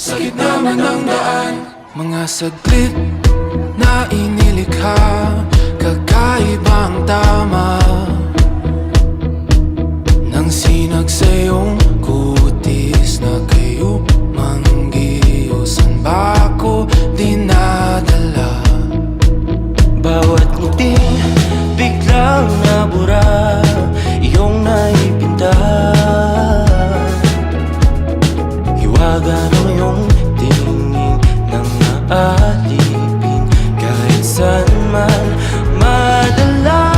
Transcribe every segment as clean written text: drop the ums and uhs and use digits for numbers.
sa gitna man ng daan. Mga saglit na inilikha, kakaibang tama nang sinag sa iyong kutis na kayo manggiusan ba ako dinadala? Bawat ngiti biglang nabura, iyong naipinta. Hiwaga ng iyong tingin nang naalipin, kahit saan man madala.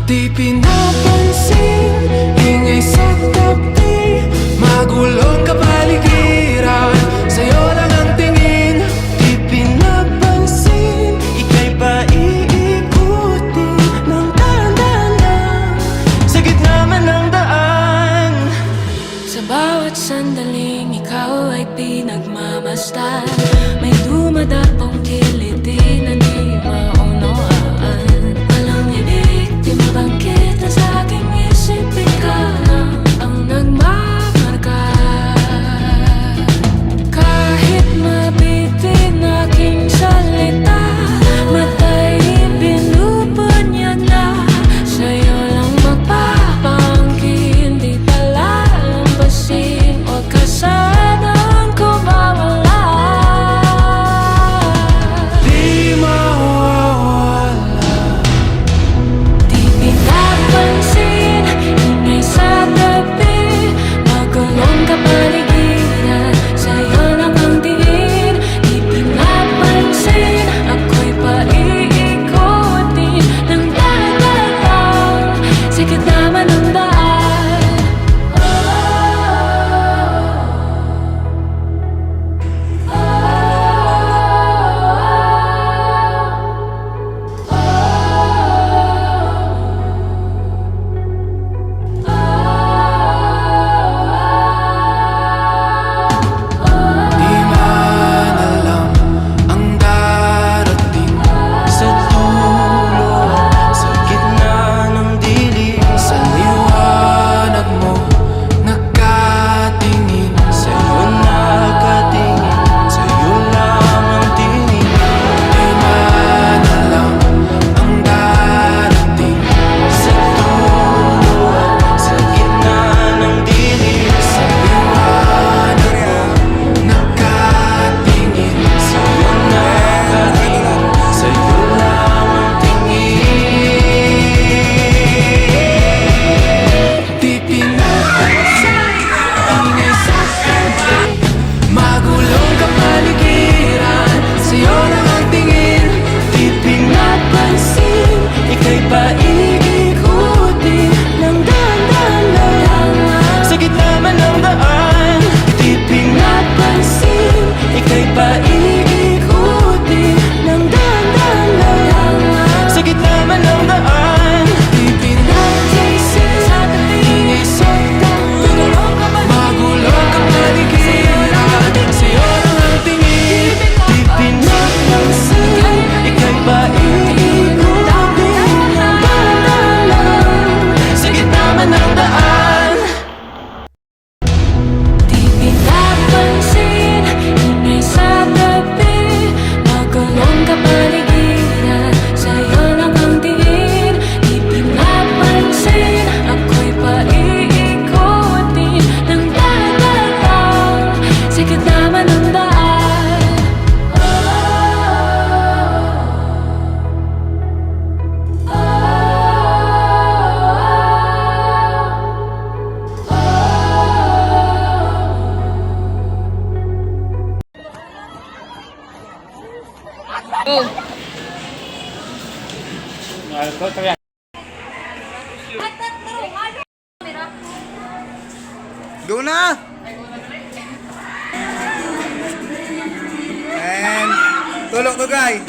Di pinapansin, ingay sa tabi, magulong kapaligiran, sa'yo lang ang tingin. Di pinapansin, ika'y paiikutin ng dahan-dahan sa gitna man ng daan. Sa bawat sandaling ikaw ay pinagmamasdan, may dumadapong kiliti na di maunawaan. Walang ibig, di mabangkit na sa aking isip, ikaw na ang nagmamarka. Kahit mabitin aking salita, matay binubunyag na, sa'yo lang magpapangkin, di palalampasin, huwag ka sanang kumawala. Di mawawala. Di pinapansin, ingay sa tabi, magulong kapaligiran, sa'yo lang ang tingin. Di pinapansin, ako'y paiikutin ng dahan-dahan sa gitna man ng daan. Di man alam ang darating Sa dulo, sa gitna ng dilim, sa liwanag mo, nakatingin sa'yo nakatingin, sa'yo lang ang tingin. Di man alam ang darating Sa dulo, sa gitna ng dilim, sa liwanag mo, nakatingin sa'yo nakatingin, sa'yo lang ang tingin. Di pinapansin, ingay sa tabi, magulong kapaligiran, sa'yo lang ang tingin. Di pinapansin, ika'y paiikutin ng dahan-dahan sa gitna man ng daan. Di pinapansin, ika'y paiikutin ng dahan-dahan sa gitna man ng daan. Di pinapansin, ingay sa tabi, magulong kapaligiran, sa'yo lang ang tingin. Di pinapansin, ika'y paiikutin ng dahan-dahan sa gitna man ng daan. Di pinapansin, ingay sa tabi, magulong kapaligiran, sa'yo lang ang tingin. Di pinapansin, ako'y paiikutin ng dahan-dahan sa gitna man ng daan. Go na! And tulog to guys.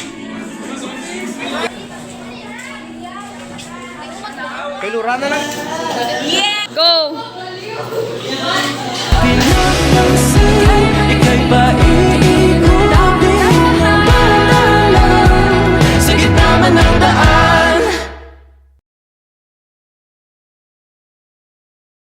Kay Lura na lang. Go! Pinapansin, ika'y paiikutin